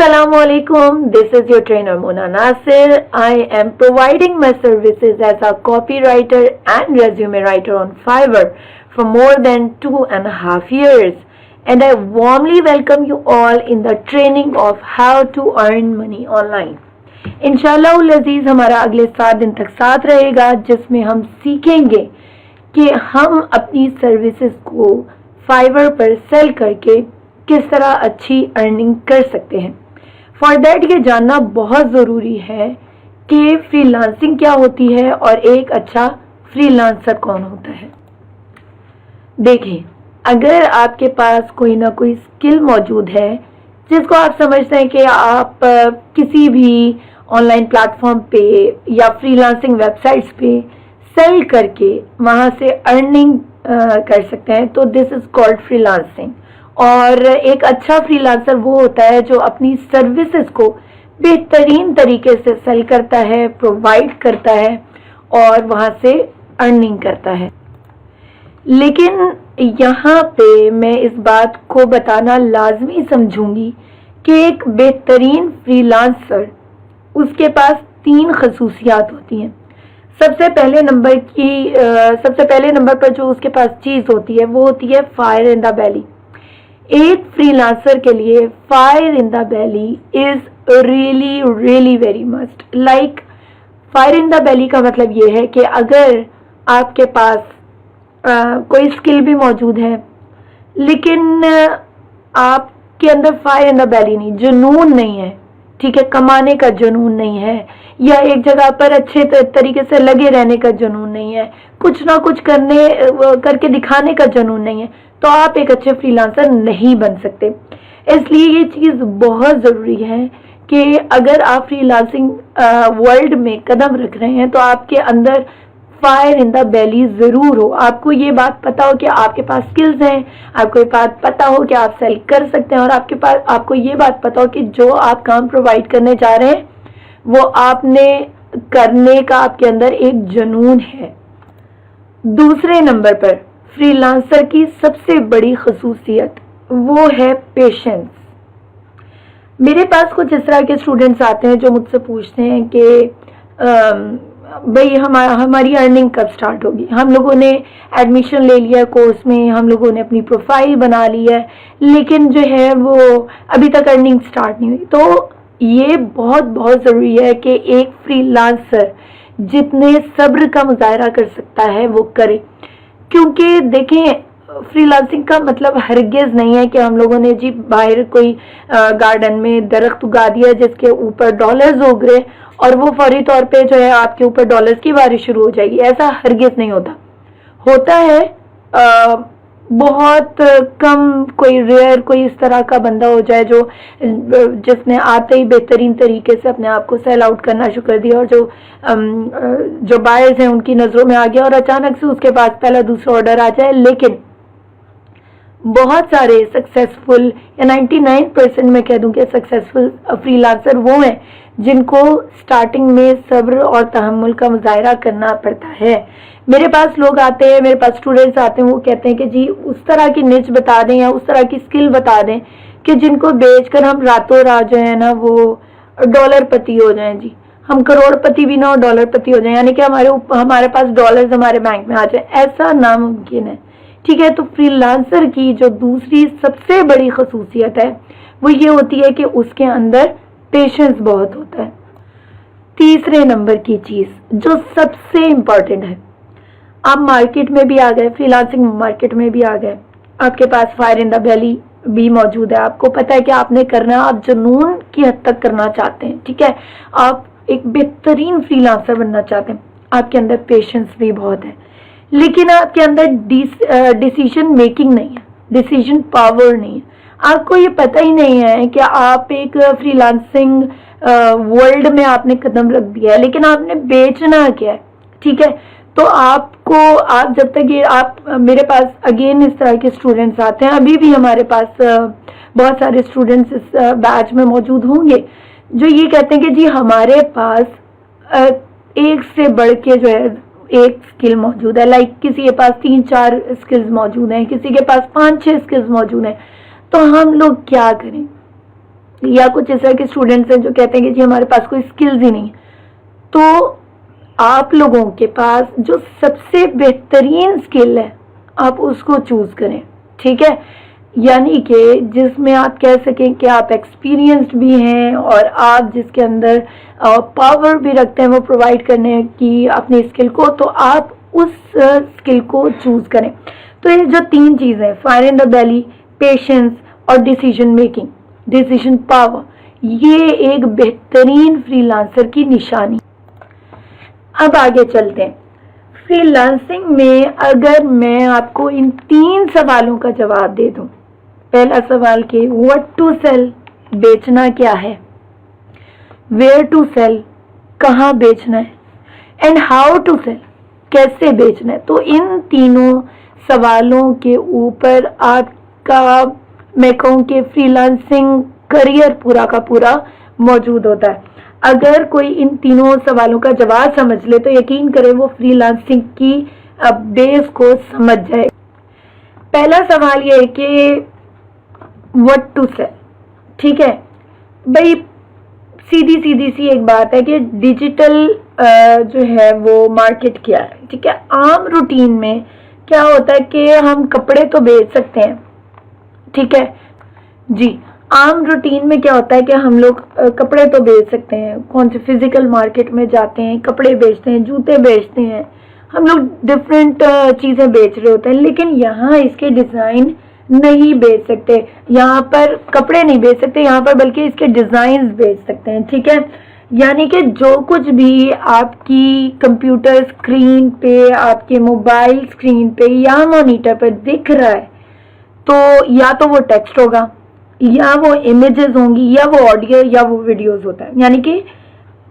Assalamualaikum. This is your trainer Mona Nasir. I am providing my services as a copywriter and resume writer on Fiverr for more than 2.5 years. And I warmly welcome you all in the training of how to earn money online. इंशाल्लाह उल अजीज हमारा अगले 7 दिन तक साथ रहेगा, जिसमें हम सीखेंगे कि हम अपनी सर्विसेज को फाइवर पर सेल करके किस तरह अच्छी अर्निंग कर सकते हैं। फॉर दैट ये जानना बहुत ज़रूरी है कि फ्रीलांसिंग क्या होती है और एक अच्छा फ्रीलांसर कौन होता है। देखिए, अगर आपके पास कोई ना कोई स्किल मौजूद है जिसको आप समझते हैं कि आप किसी भी ऑनलाइन प्लेटफॉर्म पे या फ्रीलांसिंग वेबसाइट्स पे सेल करके वहाँ से अर्निंग कर सकते हैं, तो दिस इज़ कॉल्ड फ्रीलांसिंग। और एक अच्छा फ्रीलांसर वो होता है जो अपनी सर्विसेज को बेहतरीन तरीके से सेल करता है, प्रोवाइड करता है और वहाँ से अर्निंग करता है। लेकिन यहाँ पे मैं इस बात को बताना लाजमी समझूंगी कि एक बेहतरीन फ्रीलांसर उसके पास 3 खसूसियात होती हैं। सबसे पहले नंबर पर जो उसके पास चीज़ होती है वो होती है फायर इन द बेली। एक फ्रीलांसर के लिए fire in the belly is really really very must. Like fire in the बेली का मतलब ये है कि अगर आपके पास कोई स्किल भी मौजूद है लेकिन आपके अंदर फायर इन द बेली नहीं, जुनून नहीं है, ठीक है, कमाने का जुनून नहीं है, या एक जगह पर अच्छे तरीके से लगे रहने का जुनून नहीं है, कुछ ना कुछ करके दिखाने का जुनून नहीं है, तो आप एक अच्छे फ्रीलांसर नहीं बन सकते। इसलिए ये चीज़ बहुत ज़रूरी है कि अगर आप फ्रीलांसिंग वर्ल्ड में कदम रख रहे हैं तो आपके अंदर फायर इन द बेली ज़रूर हो। आपको ये बात पता हो कि आपके पास स्किल्स हैं, आपको ये बात पता हो कि आप सेल कर सकते हैं, और आपको ये बात पता हो कि जो आप काम प्रोवाइड करने जा रहे हैं वो आपने करने का आपके अंदर एक जुनून है। दूसरे नंबर पर फ्रीलांसर की सबसे बड़ी खसूसियत वो है पेशेंस। मेरे पास कुछ इस तरह के स्टूडेंट्स आते हैं जो मुझसे पूछते हैं कि भाई हमारी अर्निंग कब स्टार्ट होगी। हम लोगों ने एडमिशन ले लिया कोर्स में, हम लोगों ने अपनी प्रोफाइल बना ली है, लेकिन जो है वो अभी तक अर्निंग स्टार्ट नहीं हुई। तो ये बहुत बहुत ज़रूरी है कि एक फ्रीलांसर जितने सब्र का मुजाहरा कर सकता है वो करे, क्योंकि देखें फ्रीलांसिंग का मतलब हरगिज़ नहीं है कि हम लोगों ने जी बाहर कोई गार्डन में दरख्त उगा दिया जिसके ऊपर डॉलर्स उग रहे और वो फौरी तौर पे जो है आपके ऊपर डॉलर्स की बारिश शुरू हो जाएगी। ऐसा हरगिज़ नहीं होता। होता है बहुत कम, कोई रेयर कोई इस तरह का बंदा हो जाए जिसने आते ही बेहतरीन तरीके से अपने आप को सेल आउट करना शुरू कर दिया और जो बायर्स हैं उनकी नज़रों में आ गया और अचानक से उसके पास पहला दूसरा ऑर्डर आ जाए। लेकिन बहुत सारे सक्सेसफुल या 99% मैं कह दूं कि सक्सेसफुल फ्रीलांसर वो हैं जिनको स्टार्टिंग में सब्र और तहम्मुल का मुजाहरा करना पड़ता है। मेरे पास लोग आते हैं, मेरे पास स्टूडेंट्स आते हैं, वो कहते हैं कि जी उस तरह की निच बता दें या उस तरह की स्किल बता दें कि जिनको बेचकर हम रातों रात जो है ना वो डॉलरपति हो जाएं। जी हम करोड़पति भी ना हो, डॉलरपति हो जाएं, यानी कि हमारे पास डॉलर्स हमारे बैंक में आ जाए। ऐसा नामुमकिन है, ठीक है। तो फ्रीलांसर की जो दूसरी सबसे बड़ी खसूसियत है वो ये होती है कि उसके अंदर पेशेंस बहुत होता है। तीसरे नंबर की चीज़ जो सबसे इम्पॉर्टेंट है, आप मार्केट में भी आ गए, फ्रीलांसिंग मार्केट में भी आ गए, आपके पास फायर इन द बेली भी मौजूद है, आपको पता है कि आपने करना, आप जुनून की हद तक करना चाहते हैं, ठीक है, आप एक बेहतरीन फ्रीलांसर बनना चाहते हैं, आपके अंदर पेशेंस भी बहुत है, लेकिन आपके अंदर डिसीजन मेकिंग नहीं है, डिसीजन पावर नहीं है। आपको ये पता ही नहीं है कि आप एक फ्रीलांसिंग वर्ल्ड में आपने कदम रख दिया है, लेकिन आपने बेचना क्या है, ठीक है। तो आप जब तक ये आप मेरे पास अगेन इस तरह के स्टूडेंट्स आते हैं, अभी भी हमारे पास बहुत सारे स्टूडेंट्स इस बैच में मौजूद होंगे जो ये कहते हैं कि जी हमारे पास एक से बढ़ के जो है एक स्किल मौजूद है। लाइक किसी के पास 3-4 स्किल्स मौजूद हैं, किसी के पास 5-6 स्किल्स मौजूद हैं, तो हम लोग क्या करें। या कुछ इस तरह के स्टूडेंट्स हैं जो कहते हैं कि जी हमारे पास कोई स्किल्स ही नहीं है, तो आप लोगों के पास जो सबसे बेहतरीन स्किल है आप उसको चूज करें, ठीक है। यानी कि जिसमें आप कह सकें कि आप एक्सपीरियंस्ड भी हैं और आप जिसके अंदर पावर भी रखते हैं वो प्रोवाइड करने की अपनी स्किल को, तो आप उस स्किल को चूज करें। तो ये जो 3 चीज़ें हैं, fire in the Bailey, patience और डिसीजन मेकिंग, डिसीजन पावर, ये एक बेहतरीन फ्रीलांसर की निशानी। अब आगे चलते हैं। फ्रीलांसिंग में अगर मैं आपको इन 3 सवालों का जवाब दे दूं, पहला सवाल कि व्हाट टू सेल, बेचना क्या है, वेयर टू सेल, कहाँ बेचना है, एंड हाउ टू सेल, कैसे बेचना है, तो इन तीनों सवालों के ऊपर आपका, मैं कहूँ कि फ्रीलांसिंग करियर पूरा का पूरा मौजूद होता है। अगर कोई इन तीनों सवालों का जवाब समझ ले तो यकीन करें वो फ्रीलांसिंग की बेस को समझ जाए। पहला सवाल ये है कि व्हाट टू सेल, ठीक है भाई, सीधी सी एक बात है कि डिजिटल जो है वो मार्केट क्या है, ठीक है। आम रूटीन में क्या होता है कि हम कपड़े तो बेच सकते हैं, ठीक है जी, आम रूटीन में क्या होता है कि हम लोग कपड़े तो बेच सकते हैं, कौन से फिजिकल मार्केट में जाते हैं, कपड़े बेचते हैं, जूते बेचते हैं, हम लोग डिफरेंट चीज़ें बेच रहे होते हैं। लेकिन यहाँ इसके डिज़ाइन नहीं बेच सकते, यहाँ पर कपड़े नहीं बेच सकते, यहाँ पर बल्कि इसके डिज़ाइन बेच सकते हैं, ठीक है। यानी कि जो कुछ भी आपकी कंप्यूटर स्क्रीन पे, आपके मोबाइल स्क्रीन पे या मॉनिटर पर दिख रहा है, तो या तो वो टेक्स्ट होगा, या वो इमेजेस होंगी, या वो ऑडियो, या वो वीडियोस होता है। यानी कि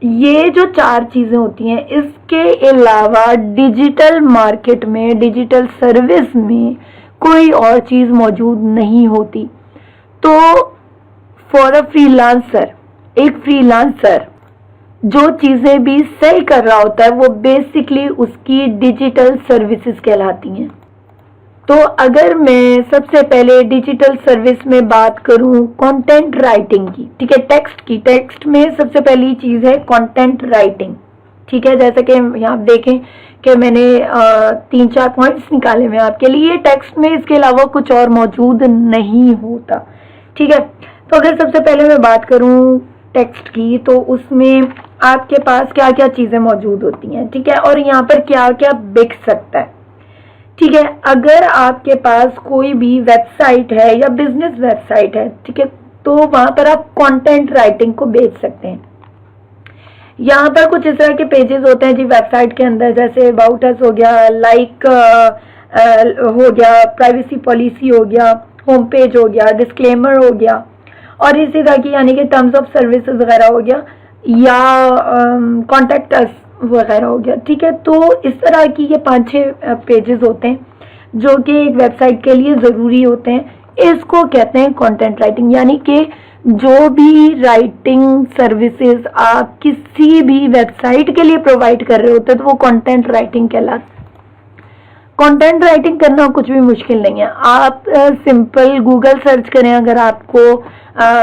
ये जो 4 चीजें होती हैं, इसके अलावा डिजिटल मार्केट में, डिजिटल सर्विस में कोई और चीज मौजूद नहीं होती। तो फॉर अ फ्रीलांसर, एक फ्रीलांसर जो चीजें भी सेल कर रहा होता है वो बेसिकली उसकी डिजिटल सर्विसेज कहलाती हैं। तो अगर मैं सबसे पहले डिजिटल सर्विस में बात करूं कंटेंट राइटिंग की, ठीक है, टेक्स्ट की, टेक्स्ट में सबसे पहली चीज है कंटेंट राइटिंग, ठीक है। जैसे कि यहाँ आप देखें कि मैंने 3-4 पॉइंट्स निकाले हुए आपके लिए, टेक्स्ट में इसके अलावा कुछ और मौजूद नहीं होता, ठीक है। तो अगर सबसे पहले मैं बात करूं टेक्स्ट की, तो उसमें आपके पास क्या क्या चीजें मौजूद होती हैं, ठीक है, और यहाँ पर क्या क्या बिक सकता है, ठीक है। अगर आपके पास कोई भी वेबसाइट है या बिजनेस वेबसाइट है, ठीक है, तो वहां पर आप कंटेंट राइटिंग को बेच सकते हैं। यहाँ पर कुछ इस तरह के पेजेस होते हैं जी वेबसाइट के अंदर, जैसे अबाउट अस हो गया, लाइक हो गया, प्राइवेसी पॉलिसी हो गया, होम पेज हो गया, डिस्क्लेमर हो गया, और इसी तरह की यानी कि टर्म्स ऑफ सर्विसेज वगैरह हो गया, या कॉन्टेक्ट अस वगैरह हो गया, ठीक है। तो इस तरह की ये 5-6 पेजेस होते हैं जो कि एक वेबसाइट के लिए ज़रूरी होते हैं। इसको कहते हैं कंटेंट राइटिंग। यानी कि जो भी राइटिंग सर्विसेज आप किसी भी वेबसाइट के लिए प्रोवाइड कर रहे होते हैं तो वो कंटेंट राइटिंग कहलाता है। कंटेंट राइटिंग करना कुछ भी मुश्किल नहीं है, आप सिंपल गूगल सर्च करें अगर आपको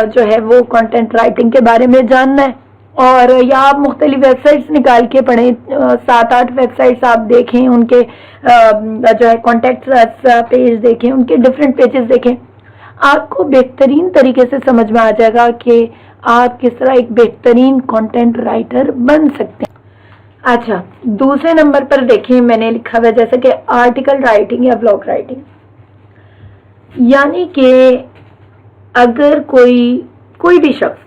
जो है वो कंटेंट राइटिंग के बारे में जानना है, और या आप मुख्तलिफ वेबसाइट्स निकाल के पढ़ें, 7-8 वेबसाइट्स आप देखें, उनके जो है कॉन्टेक्ट पेज देखें, उनके डिफरेंट पेजेस देखें, आपको बेहतरीन तरीके से समझ में आ जाएगा कि आप किस तरह एक बेहतरीन कंटेंट राइटर बन सकते हैं। अच्छा, दूसरे नंबर पर देखें मैंने लिखा हुआ जैसे कि आर्टिकल राइटिंग या ब्लॉग राइटिंग। यानी कि अगर कोई भी शख्स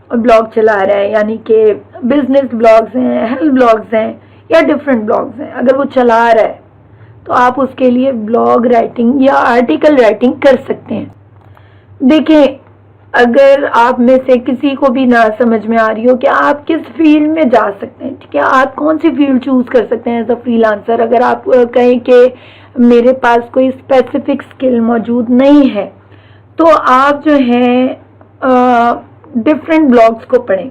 ब्लॉग चला रहा है, यानी कि बिजनेस ब्लॉग्स हैं, हेल्थ ब्लॉग्स हैं, या डिफरेंट ब्लॉग्स हैं, अगर वो चला रहा है तो आप उसके लिए ब्लॉग राइटिंग या आर्टिकल राइटिंग कर सकते हैं। देखें, अगर आप में से किसी को भी ना समझ में आ रही हो कि आप किस फील्ड में जा सकते हैं, ठीक है, आप कौन सी फील्ड चूज कर सकते हैं एज अ फ्रीलांसर, अगर आप कहें कि मेरे पास कोई स्पेसिफिक स्किल मौजूद नहीं है, तो आप जो है डिफरेंट ब्लॉग्स को पढ़ें।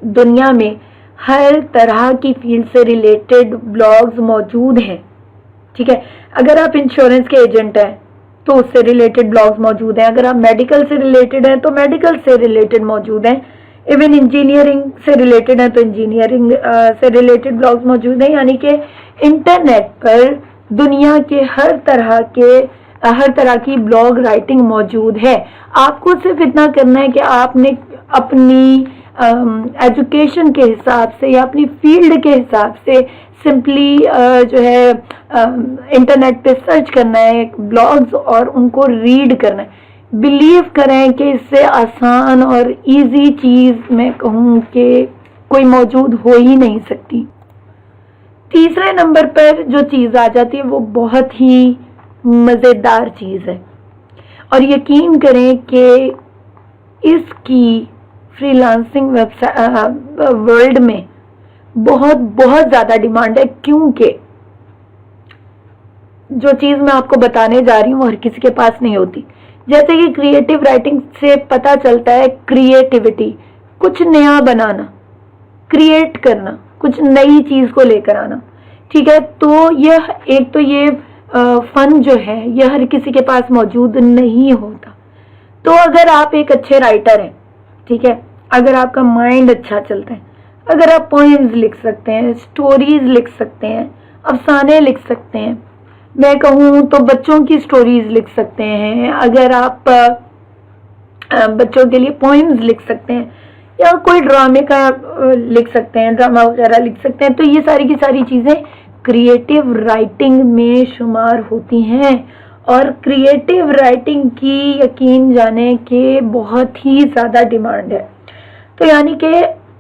दुनिया में हर तरह की फील्ड से रिलेटेड ब्लॉग्स मौजूद हैं, ठीक है। अगर आप इंश्योरेंस के एजेंट हैं तो उससे रिलेटेड ब्लॉग्स मौजूद हैं। अगर आप मेडिकल से रिलेटेड हैं तो मेडिकल से रिलेटेड मौजूद हैं। इवन इंजीनियरिंग से रिलेटेड है तो इंजीनियरिंग से रिलेटेड ब्लॉग्स मौजूद हैं। यानी कि इंटरनेट पर दुनिया के हर तरह की ब्लॉग राइटिंग मौजूद है। आपको सिर्फ इतना करना है कि आपने अपनी एजुकेशन के हिसाब से या अपनी फील्ड के हिसाब से सिंपली जो है इंटरनेट पे सर्च करना है ब्लॉग्स और उनको रीड करना है। बिलीव करें कि इससे आसान और इजी चीज मैं कहूँ कि कोई मौजूद हो ही नहीं सकती। तीसरे नंबर पर जो चीज आ जाती है वो बहुत ही मजेदार चीज है और यकीन करें कि इसकी फ्रीलांसिंग वेबसाइट वर्ल्ड में बहुत बहुत ज्यादा डिमांड है, क्योंकि जो चीज मैं आपको बताने जा रही हूँ वो हर किसी के पास नहीं होती। जैसे कि क्रिएटिव राइटिंग से पता चलता है क्रिएटिविटी, कुछ नया बनाना, क्रिएट करना, कुछ नई चीज को लेकर आना। ठीक है, तो यह एक तो ये फन जो है यह हर किसी के पास मौजूद नहीं होता। तो अगर आप एक अच्छे राइटर हैं, ठीक है, अगर आपका माइंड अच्छा चलता है, अगर आप पोएम्स लिख सकते हैं, स्टोरीज लिख सकते हैं, अफसाने लिख सकते हैं, मैं कहूँ तो बच्चों की स्टोरीज लिख सकते हैं, अगर आप बच्चों के लिए पोएम्स लिख सकते हैं या कोई ड्रामे का लिख सकते हैं, ड्रामा वगैरह लिख सकते हैं, तो ये सारी की सारी चीजें क्रिएटिव राइटिंग में शुमार होती हैं। और क्रिएटिव राइटिंग की यकीन जाने के बहुत ही ज्यादा डिमांड है। तो यानी कि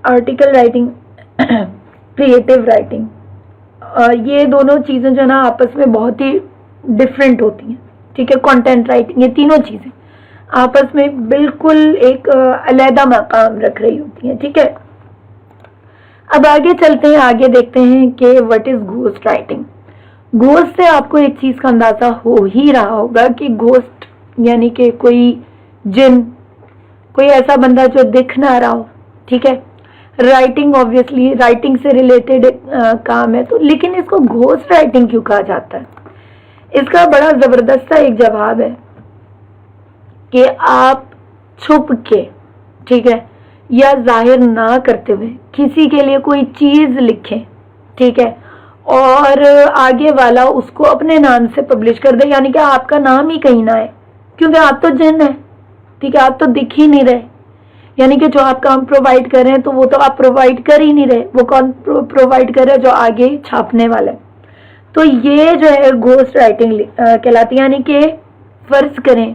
आर्टिकल राइटिंग, क्रिएटिव राइटिंग, ये दोनों चीजें जो ना आपस में बहुत ही डिफरेंट होती हैं। ठीक है, कंटेंट राइटिंग, ये तीनों चीजें आपस में बिल्कुल एक अलग मकाम रख रही होती हैं। ठीक है, अब आगे चलते हैं, आगे देखते हैं कि what is ghost writing. Ghost से आपको एक चीज का अंदाजा हो ही रहा होगा कि घोस्ट यानी कि कोई जिन, कोई ऐसा बंदा जो दिख ना रहा हो। ठीक है, राइटिंग ऑब्वियसली राइटिंग से रिलेटेड काम है, तो लेकिन इसको घोस्ट राइटिंग क्यों कहा जाता है? इसका बड़ा जबरदस्त एक जवाब है कि आप छुप के, ठीक है, या जाहिर ना करते हुए किसी के लिए कोई चीज लिखें, ठीक है, और आगे वाला उसको अपने नाम से पब्लिश कर दे, यानी कि आपका नाम ही कहीं ना है, क्योंकि आप तो जिन है। ठीक है, आप तो दिख ही नहीं रहे, यानी कि जो आप काम प्रोवाइड कर रहे हैं तो वो तो आप प्रोवाइड कर ही नहीं रहे, वो कौन प्रोवाइड कर रहा है? जो आगे छापने वाला है। तो ये जो है घोस्ट राइटिंग कहलाती है। यानी कि फर्ज करें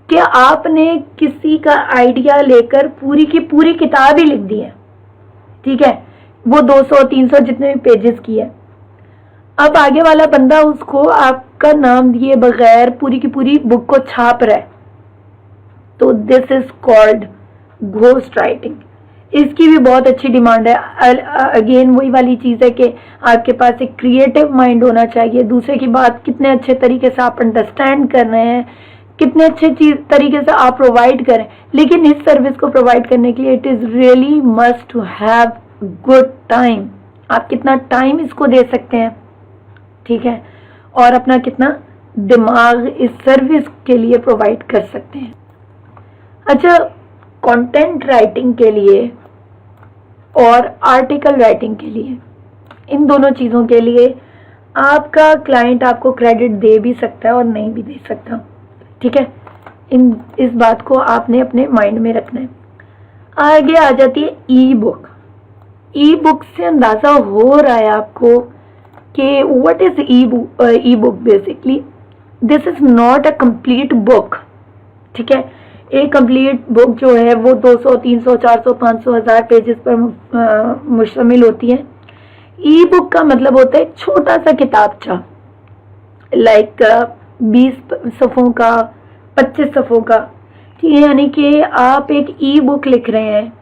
कि आपने किसी का आइडिया लेकर पूरी की पूरी किताब ही लिख दी है, ठीक है, वो 200-300 जितने भी पेजेस की है। अब आगे वाला बंदा उसको आपका नाम दिए बगैर पूरी की पूरी बुक को छाप रहा है, तो this is called ghost writing. इसकी भी बहुत अच्छी डिमांड है। अगेन वही वाली चीज है कि आपके पास एक क्रिएटिव माइंड होना चाहिए, दूसरे की बात कितने अच्छे तरीके से आप अंडरस्टैंड कर रहे हैं, कितने अच्छे तरीके से आप प्रोवाइड करें। लेकिन इस सर्विस को प्रोवाइड करने के लिए it is really must to have good time. आप कितना टाइम इसको दे सकते हैं, ठीक है, और अपना कितना दिमाग इस सर्विस के लिए प्रोवाइड कर सकते हैं। अच्छा, कंटेंट राइटिंग के लिए और आर्टिकल राइटिंग के लिए, इन दोनों चीज़ों के लिए आपका क्लाइंट आपको क्रेडिट दे भी सकता है और नहीं भी दे सकता। ठीक है, इस बात को आपने अपने माइंड में रखना है। आगे आ जाती है ई बुक। ई बुक से अंदाजा हो रहा है आपको कि what is E book. Basically this is not a complete book. ठीक है, एक कंप्लीट बुक जो है वो 200, 300, 400, 500, 1000 पेजेस पर मुश्तमिल होती है। ई बुक का मतलब होता है एक छोटा सा किताबचा, लाइक 20 सफ़ों का, 25 सफ़ों का। ठीक है, यानी कि आप एक ई बुक लिख रहे हैं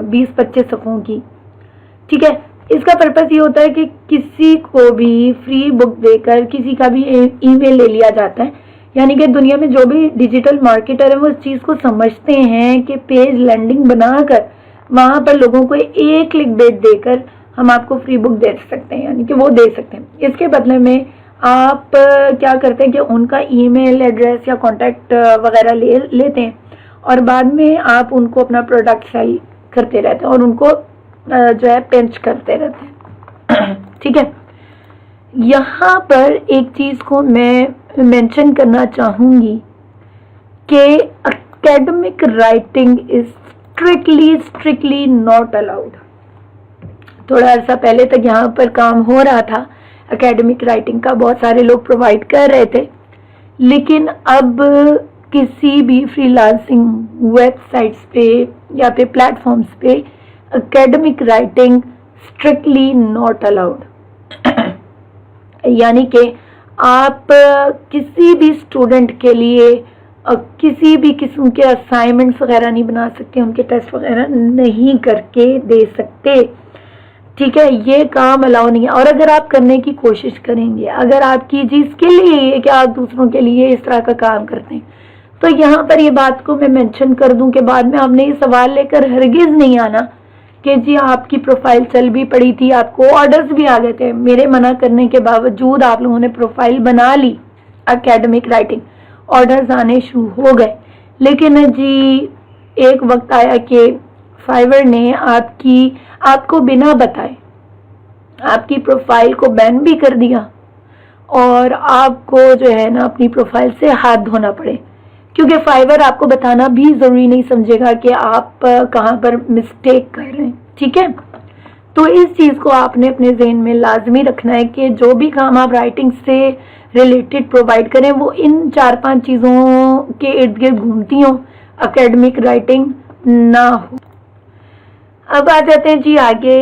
20-25 सफ़ों की। ठीक है, इसका पर्पस ये होता है कि किसी को भी फ्री बुक देकर किसी का भी ईमेल ले लिया जाता है। यानी कि दुनिया में जो भी डिजिटल मार्केटर है वो इस चीज़ को समझते हैं कि पेज लैंडिंग बनाकर वहाँ पर लोगों को एक क्लिक बेट देकर हम आपको फ्री बुक दे सकते हैं, यानी कि वो दे सकते हैं। इसके बदले में आप क्या करते हैं कि उनका ईमेल एड्रेस या कांटेक्ट वगैरह ले लेते हैं और बाद में आप उनको अपना प्रोडक्ट सेल करते रहते हैं और उनको जो है पिंच करते रहते हैं। ठीक है, यहाँ पर एक चीज़ को मैं मेंशन करना चाहूँगी कि academic writing is strictly not allowed. थोड़ा अर्सा पहले तक यहाँ पर काम हो रहा था एकेडमिक राइटिंग का, बहुत सारे लोग प्रोवाइड कर रहे थे, लेकिन अब किसी भी फ्रीलांसिंग वेबसाइट्स पे या फिर प्लेटफॉर्म्स पे academic writing strictly not allowed. यानी कि आप किसी भी स्टूडेंट के लिए किसी भी किस्म के असाइनमेंट्स वगैरह नहीं बना सकते, उनके टेस्ट वगैरह नहीं करके दे सकते। ठीक है, ये काम अलाउ नहीं है। और अगर आप करने की कोशिश करेंगे, अगर आपकी जी स्किल ही है कि आप दूसरों के लिए इस तरह का काम करते हैं, तो यहाँ पर ये बात को मैं मेंशन कर दूं कि बाद में आपने ये सवाल लेकर हरगिज नहीं आना कि जी आपकी प्रोफाइल चल भी पड़ी थी, आपको ऑर्डर्स भी आ गए थे, मेरे मना करने के बावजूद आप लोगों ने प्रोफाइल बना ली एकेडमिक राइटिंग, ऑर्डर्स आने शुरू हो गए, लेकिन जी एक वक्त आया कि फाइवर ने आपको बिना बताए आपकी प्रोफाइल को बैन भी कर दिया और आपको जो है ना अपनी प्रोफाइल से हाथ धोना पड़े, क्योंकि फाइवर आपको बताना भी जरूरी नहीं समझेगा कि आप कहाँ पर मिस्टेक कर रहे हैं। ठीक है, तो इस चीज को आपने अपने जहन में लाजमी रखना है कि जो भी काम आप राइटिंग से रिलेटेड प्रोवाइड करें वो इन 4-5 चीजों के इर्द गिर्द घूमती हो, एकेडमिक राइटिंग ना हो। अब आ जाते हैं जी आगे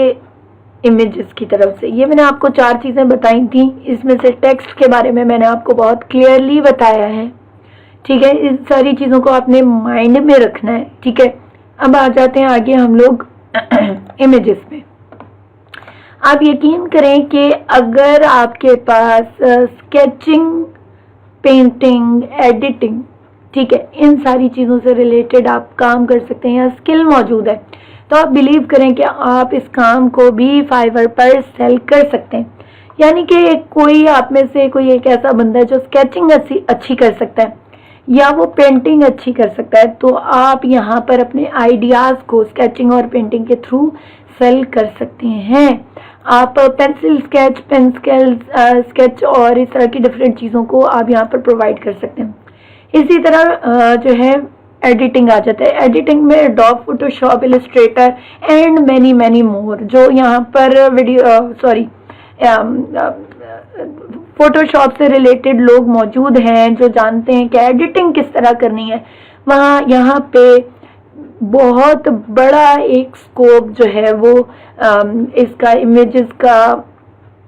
इमेजेस की तरफ से। ये मैंने आपको 4 चीजें बताई थी, इसमें से टेक्स्ट के बारे में मैंने आपको बहुत क्लियरली बताया है। ठीक है, इस सारी चीजों को आपने माइंड में रखना है। ठीक है, अब आ जाते हैं आगे हम लोग इमेजेस में। आप यकीन करें कि अगर आपके पास स्केचिंग, पेंटिंग, एडिटिंग, ठीक है, इन सारी चीजों से रिलेटेड आप काम कर सकते हैं या स्किल मौजूद है, तो आप बिलीव करें कि आप इस काम को भी फाइवर पर सेल कर सकते हैं। यानी कि कोई आप में से कोई एक ऐसा बंदा है जो स्केचिंग अच्छी कर सकता है या वो पेंटिंग अच्छी कर सकता है, तो आप यहाँ पर अपने आइडियाज को स्केचिंग और पेंटिंग के थ्रू सेल कर सकते हैं। आप पेंसिल स्केच, पेन स्केच और इस तरह की डिफरेंट चीज़ों को आप यहाँ पर प्रोवाइड कर सकते हैं। इसी तरह जो है एडिटिंग आ जाता है। एडिटिंग में adobe Photoshop, Illustrator and many more, जो यहाँ पर फोटोशॉप से रिलेटेड लोग मौजूद हैं जो जानते हैं कि एडिटिंग किस तरह करनी है, वहाँ यहाँ पे बहुत बड़ा एक स्कोप जो है वो इसका इमेजेस का,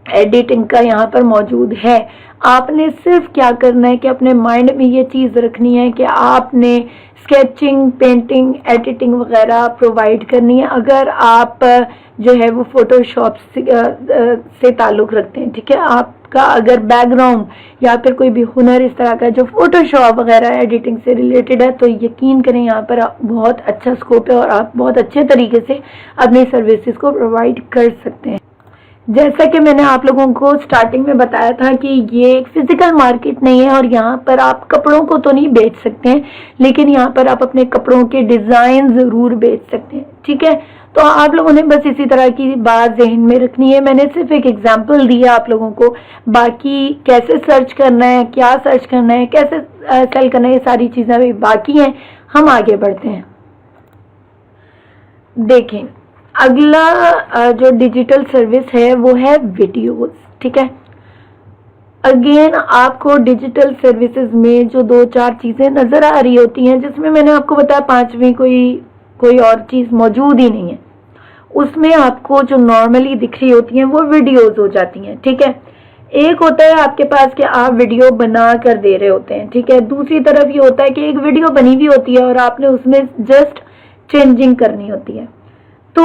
एडिटिंग का यहाँ पर मौजूद है। आपने सिर्फ क्या करना है कि अपने माइंड में ये चीज़ रखनी है कि आपने स्केचिंग, पेंटिंग, एडिटिंग वगैरह प्रोवाइड करनी है अगर आप जो है वो फोटोशॉप से ताल्लुक़ रखते हैं। ठीक है, आपका अगर बैकग्राउंड या फिर कोई भी हुनर इस तरह का जो फोटोशॉप वगैरह एडिटिंग से रिलेटेड है, तो यकीन करें यहाँ पर बहुत अच्छा स्कोप है और आप बहुत अच्छे तरीके से अपनी सर्विसेज को प्रोवाइड कर सकते हैं। जैसा कि मैंने आप लोगों को स्टार्टिंग में बताया था कि ये एक फिजिकल मार्केट नहीं है और यहाँ पर आप कपड़ों को तो नहीं बेच सकते हैं, लेकिन यहाँ पर आप अपने कपड़ों के डिज़ाइन ज़रूर बेच सकते हैं। ठीक है, तो आप लोगों ने बस इसी तरह की बात जहन में रखनी है। मैंने सिर्फ एक एग्जांपल दिया आप लोगों को, बाकी कैसे सर्च करना है, क्या सर्च करना है, कैसे सेल करना है, ये सारी चीज़ें अभी बाकी हैं। हम आगे बढ़ते हैं। देखें, अगला जो डिजिटल सर्विस है वो है वीडियोस। ठीक है, अगेन आपको डिजिटल सर्विसेज में जो 2-4 चीज़ें नज़र आ रही होती हैं, जिसमें मैंने आपको बताया 5वीं कोई और चीज़ मौजूद ही नहीं है, उसमें आपको जो नॉर्मली दिख रही होती हैं वो वीडियोस हो जाती हैं। ठीक है, एक होता है आपके पास कि आप वीडियो बना कर दे रहे होते हैं। ठीक है, दूसरी तरफ ये होता है कि एक वीडियो बनी हुई होती है और आपने उसमें जस्ट चेंजिंग करनी होती है। तो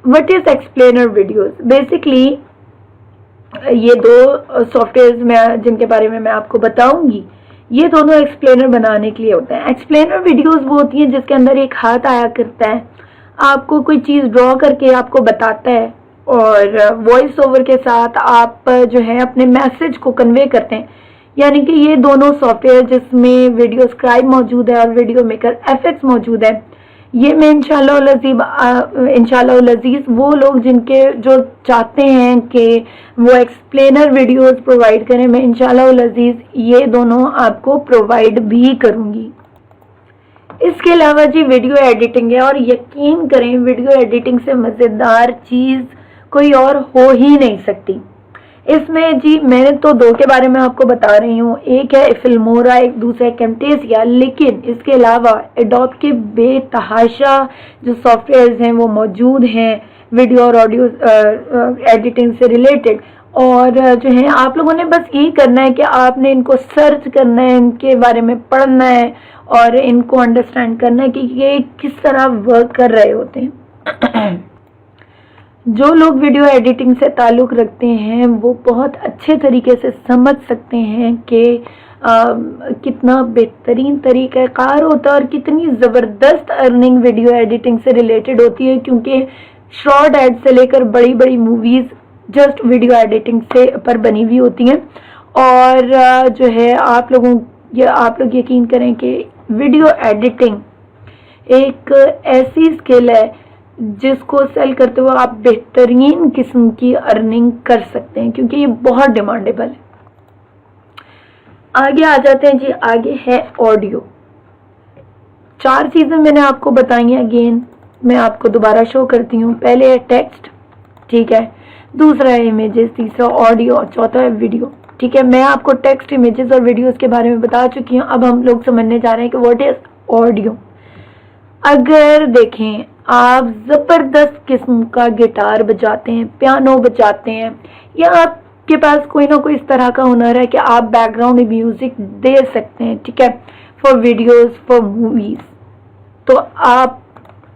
what is explainer videos? Basically ये 2 सॉफ्टवेयर में जिनके बारे में मैं आपको बताऊंगी, ये दोनों एक्सप्लेनर बनाने के लिए होते हैं। एक्सप्लेनर वीडियोस वो होती हैं जिसके अंदर एक हाथ आया करता है, आपको कोई चीज़ ड्रॉ करके आपको बताता है और वॉइस ओवर के साथ आप जो है अपने मैसेज को कन्वे करते हैं। यानी कि ये दोनों सॉफ्टवेयर जिसमें वीडियो स्क्राइब मौजूद है और वीडियो मेकर एफएक्स मौजूद है, ये मैं इंशाल्लाह लजीज वो लोग जिनके जो चाहते हैं कि वो एक्सप्लेनर वीडियोस प्रोवाइड करें, मैं इंशाल्लाह लजीज ये दोनों आपको प्रोवाइड भी करूँगी। इसके अलावा जी वीडियो एडिटिंग है, और यकीन करें वीडियो एडिटिंग से मज़ेदार चीज़ कोई और हो ही नहीं सकती। इसमें जी मैंने तो दो के बारे में आपको बता रही हूँ, एक है फिल्मोरा, एक दूसरा है कैमटेसिया, लेकिन इसके अलावा एडोब के बेतहाशा जो सॉफ्टवेयर्स हैं वो मौजूद हैं वीडियो और ऑडियो एडिटिंग से रिलेटेड। और जो है आप लोगों ने बस यही करना है कि आपने इनको सर्च करना है, इनके बारे में पढ़ना है और इनको अंडरस्टैंड करना है कि ये किस तरह वर्क कर रहे होते हैं। जो लोग वीडियो एडिटिंग से ताल्लुक़ रखते हैं वो बहुत अच्छे तरीके से समझ सकते हैं कि कितना बेहतरीन तरीक़ाकार होता है और कितनी ज़बरदस्त अर्निंग वीडियो एडिटिंग से रिलेटेड होती है, क्योंकि शॉर्ट एड से लेकर बड़ी बड़ी मूवीज़ जस्ट वीडियो एडिटिंग से पर बनी हुई होती हैं। और जो है आप लोग यकीन करें कि वीडियो एडिटिंग एक ऐसी स्किल है जिसको सेल करते हुए आप बेहतरीन किस्म की अर्निंग कर सकते हैं, क्योंकि ये बहुत डिमांडेबल है। आगे आ जाते हैं जी, आगे है ऑडियो। 4 चीज़ें मैंने आपको बताई हैं, अगेन मैं आपको दोबारा शो करती हूँ। पहले है टेक्स्ट, ठीक है, दूसरा है इमेजेस, तीसरा ऑडियो और चौथा है वीडियो। ठीक है, मैं आपको टेक्स्ट, इमेजेस और वीडियोस के बारे में बता चुकी हूँ। अब हम लोग समझने जा रहे हैं कि व्हाट इज ऑडियो। अगर देखें आप ज़बरदस्त किस्म का गिटार बजाते हैं, पियानो बजाते हैं, या आपके पास कोई ना कोई इस तरह का हुनर है कि आप बैकग्राउंड म्यूजिक दे सकते हैं, ठीक है, फॉर वीडियोस, फॉर मूवीज, तो आप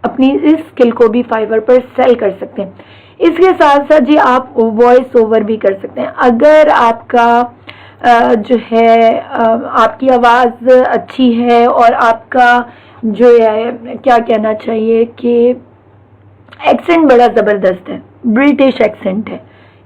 अपनी इस स्किल को भी फाइवर पर सेल कर सकते हैं। इसके साथ साथ जी आप वॉइस ओवर भी कर सकते हैं। अगर आपका जो है आपकी आवाज़ अच्छी है और आपका जो है क्या कहना चाहिए कि एक्सेंट बड़ा ज़बरदस्त है, ब्रिटिश एक्सेंट है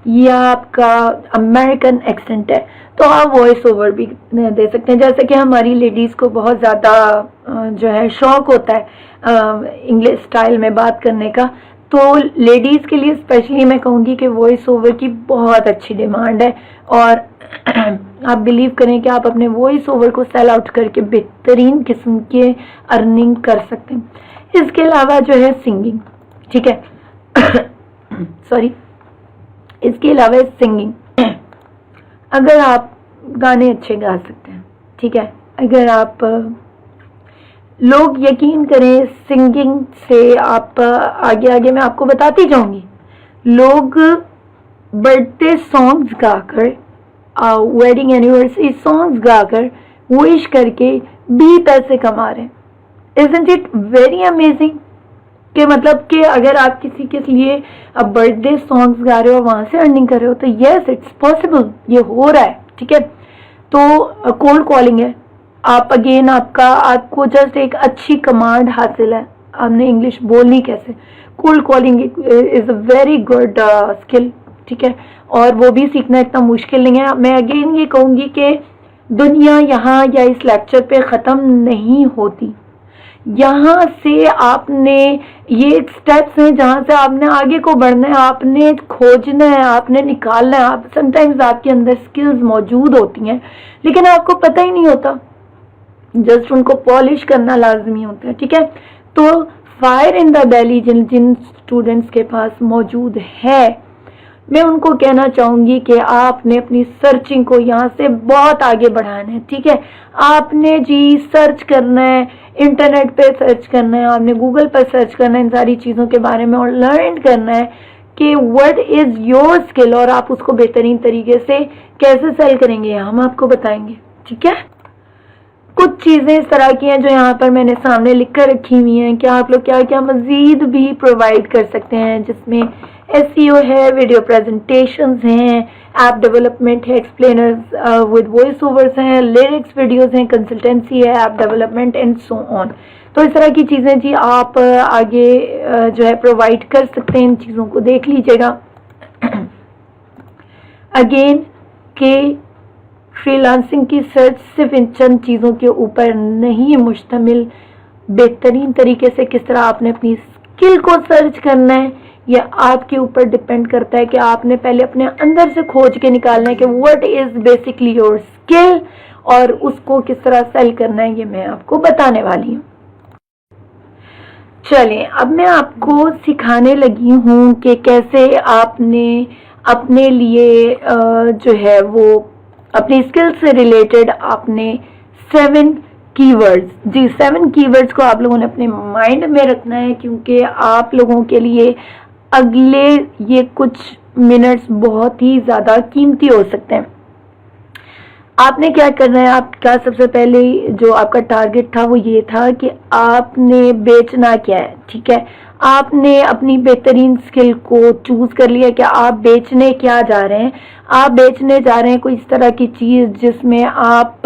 या आपका अमेरिकन एक्सेंट है, तो आप वॉइस ओवर भी दे सकते हैं। जैसे कि हमारी लेडीज़ को बहुत ज़्यादा जो है शौक़ होता है इंग्लिश स्टाइल में बात करने का, तो लेडीज़ के लिए स्पेशली मैं कहूँगी कि वॉइस ओवर की बहुत अच्छी डिमांड है। और आप बिलीव करें कि आप अपने वॉइस ओवर को सेल आउट करके बेहतरीन किस्म के अर्निंग कर सकते हैं। इसके अलावा जो है सिंगिंग, ठीक है, सॉरी, इसके अलावा सिंगिंग, अगर आप गाने अच्छे गा सकते हैं, ठीक है, अगर आप लोग यकीन करें सिंगिंग से आप आगे मैं आपको बताती जाऊंगी, लोग बर्थडे सॉन्ग्स गाकर, वेडिंग एनिवर्सरी सॉन्ग्स गाकर, विश करके भी पैसे कमा रहे हैं। Isn't it very amazing? कि मतलब कि अगर आप किसी के लिए अब बर्थडे सॉन्ग्स गा रहे हो वहां से अर्निंग कर रहे हो, तो यस इट्स पॉसिबल, ये हो रहा है, ठीक है। तो कोल्ड कॉलिंग है, आप अगेन आपको जस्ट एक अच्छी कमांड हासिल है, आपने इंग्लिश बोलनी कैसे। Cold calling is a very good skill, ठीक है, और वो भी सीखना इतना मुश्किल नहीं है। मैं अगेन ये कहूँगी कि दुनिया यहाँ या इस लेक्चर पे ख़त्म नहीं होती, यहाँ से आपने ये स्टेप्स हैं जहाँ से आपने आगे को बढ़ना है, आपने खोजना है, आपने निकालना है। आप समटाइम्स आपके अंदर स्किल्स मौजूद होती हैं लेकिन आपको पता ही नहीं होता, जस्ट उनको पॉलिश करना लाजमी होता है, ठीक है। तो फायर इन द बेली जिन स्टूडेंट्स के पास मौजूद है, मैं उनको कहना चाहूँगी कि आपने अपनी सर्चिंग को यहाँ से बहुत आगे बढ़ाना है, ठीक है। आपने जी सर्च करना है, इंटरनेट पे सर्च करना है, आपने गूगल पर सर्च करना है इन सारी चीज़ों के बारे में और लर्न करना है कि व्हाट इज़ योर स्किल, और आप उसको बेहतरीन तरीके से कैसे सेल करेंगे हम आपको बताएंगे, ठीक है। कुछ चीज़ें इस तरह की हैं जो यहाँ पर मैंने सामने लिख कर रखी हुई हैं कि आप लोग क्या क्या मज़ीद भी प्रोवाइड कर सकते हैं, जिसमें SEO है, वीडियो प्रेजेंटेशंस हैं, ऐप डेवलपमेंट है, एक्सप्लेनर्स विद वॉइस ओवर्स हैं, लिरिक्स वीडियोस हैं, कंसल्टेंसी है, app development and so on. तो इस तरह की चीज़ें जी आप आगे जो है प्रोवाइड कर सकते हैं, इन चीज़ों को देख लीजिएगा। अगेन के फ्रीलांसिंग की सर्च सिर्फ इन चंद चीज़ों के ऊपर नहीं मुश्तमिल, बेहतरीन तरीके से किस तरह आपने अपनी स्किल को सर्च करना है यह आपके ऊपर डिपेंड करता है कि आपने पहले अपने अंदर से खोज के निकालना है कि what is basically your skill और उसको किस तरह सेल करना है, ये मैं आपको बताने वाली हूँ। चलिए अब मैं आपको सिखाने लगी हूँ कि कैसे आपने अपने लिए जो है वो अपनी स्किल से रिलेटेड आपने 7 कीवर्ड्स, जी 7 कीवर्ड्स को आप लोगों ने अपने माइंड में रखना है, क्योंकि आप लोगों के लिए अगले ये कुछ मिनट्स बहुत ही ज़्यादा कीमती हो सकते हैं। आपने क्या करना है, आपका सबसे पहले जो आपका टारगेट था वो ये था कि आपने बेचना क्या है, ठीक है। आपने अपनी बेहतरीन स्किल को चूज कर लिया कि आप बेचने क्या जा रहे हैं। आप बेचने जा रहे हैं कोई इस तरह की चीज़ जिसमें आप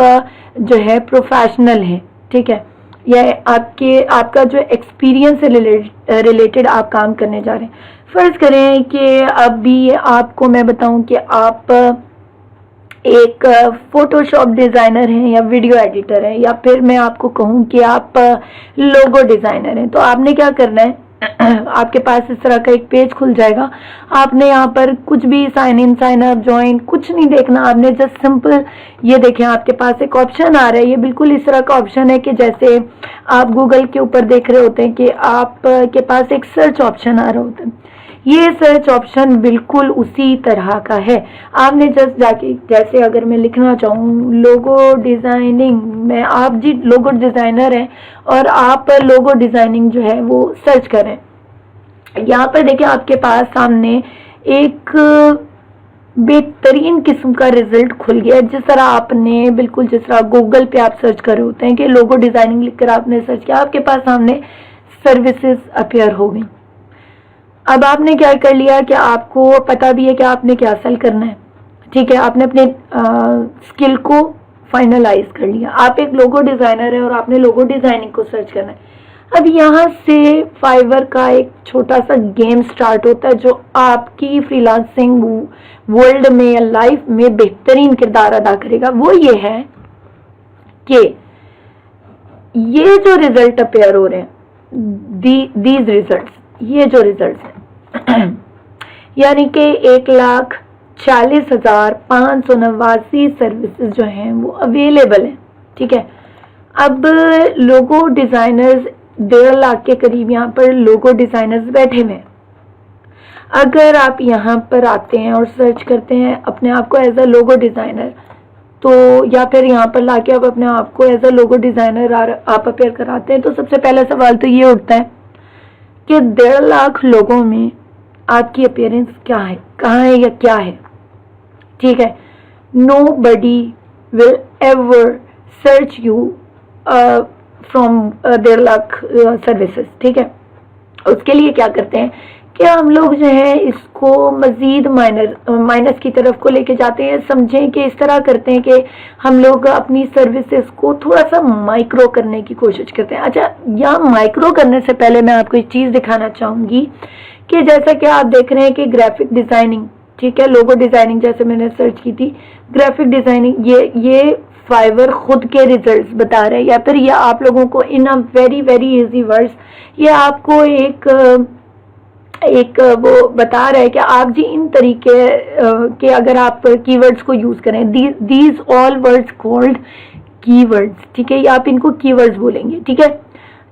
जो है प्रोफेशनल हैं, ठीक है, या आपका जो एक्सपीरियंस से रिलेटेड आप काम करने जा रहे हैं। फर्ज करें कि अभी आपको मैं बताऊं कि आप एक फोटोशॉप डिज़ाइनर हैं या वीडियो एडिटर हैं, या फिर मैं आपको कहूं कि आप लोगो डिज़ाइनर हैं, तो आपने क्या करना है आपके पास इस तरह का एक पेज खुल जाएगा। आपने यहाँ पर कुछ भी sign in, sign up, join कुछ नहीं देखना। आपने जस्ट सिंपल ये देखें आपके पास एक ऑप्शन आ रहा है, ये बिल्कुल इस तरह का ऑप्शन है कि जैसे आप गूगल के ऊपर देख रहे होते हैं कि आप के पास एक सर्च ऑप्शन आ रहा होता है। ये सर्च ऑप्शन बिल्कुल उसी तरह का है। आपने जस्ट जाके जैसे अगर मैं लिखना चाहूँ लोगो डिज़ाइनिंग, मैं आप जी लोगो डिज़ाइनर हैं और आप लोगो डिज़ाइनिंग जो है वो सर्च करें। यहाँ पर देखिए आपके पास सामने एक बेहतरीन किस्म का रिजल्ट खुल गया, जिस तरह आपने बिल्कुल जिस तरह गूगल पे आप सर्च कर रहे होते हैं कि लोगो डिज़ाइनिंग लिखकर आपने सर्च किया, आपके पास सामने सर्विसेज अपीयर हो गई। अब आपने क्या कर लिया कि आपको पता भी है कि आपने क्या सेल करना है, ठीक है। आपने अपने स्किल को फाइनलाइज कर लिया। आप एक लोगो डिज़ाइनर है और आपने लोगो डिज़ाइनिंग को सर्च करना है। अब यहाँ से फाइवर का एक छोटा सा गेम स्टार्ट होता है जो आपकी फ्रीलांसिंग वर्ल्ड में या लाइफ में बेहतरीन किरदार अदा करेगा। वो ये है कि ये जो रिजल्ट अपेयर हो रहे हैं, दीज रिजल्ट्स, ये जो रिजल्ट है यानी कि 1,40,589 सर्विसेज जो हैं वो अवेलेबल हैं, ठीक है। अब लोगो डिज़ाइनर्स 1.5 लाख के करीब यहाँ पर लोगो डिज़ाइनर्स बैठे हुए हैं। अगर आप यहाँ पर आते हैं और सर्च करते हैं अपने आप को एज अ लोगो डिज़ाइनर, तो या फिर यहाँ पर लाके आप अपने आप को एज अ लोगो डिज़ाइनर आप अपेयर कराते हैं, तो सबसे पहला सवाल तो ये उठता है कि 1.5 लाख लोगों में आपकी अपीयरेंस क्या है, कहाँ है या क्या है, ठीक है। Nobody will ever search you from 1.5 lakh services, ठीक है। उसके लिए क्या करते हैं कि हम लोग जो है इसको मजीद माइनस की तरफ को लेके जाते हैं। समझें कि इस तरह करते हैं कि हम लोग अपनी सर्विसेज को थोड़ा सा माइक्रो करने की कोशिश करते हैं। अच्छा, यहाँ माइक्रो करने से पहले मैं आपको एक चीज़ दिखाना चाहूँगी कि जैसा कि आप देख रहे हैं कि ग्राफिक डिज़ाइनिंग, ठीक है, लोगो डिज़ाइनिंग जैसे मैंने सर्च की थी, ग्राफिक डिज़ाइनिंग, ये फाइवर खुद के रिजल्ट्स बता रहे हैं, या फिर ये आप लोगों को in a very very easy words ये आपको एक वो बता रहा है कि आप जी इन तरीके के अगर आप कीवर्ड्स को यूज़ करें, these all words called keywords, ठीक है, ये आप इनको कीवर्ड्स बोलेंगे, ठीक है।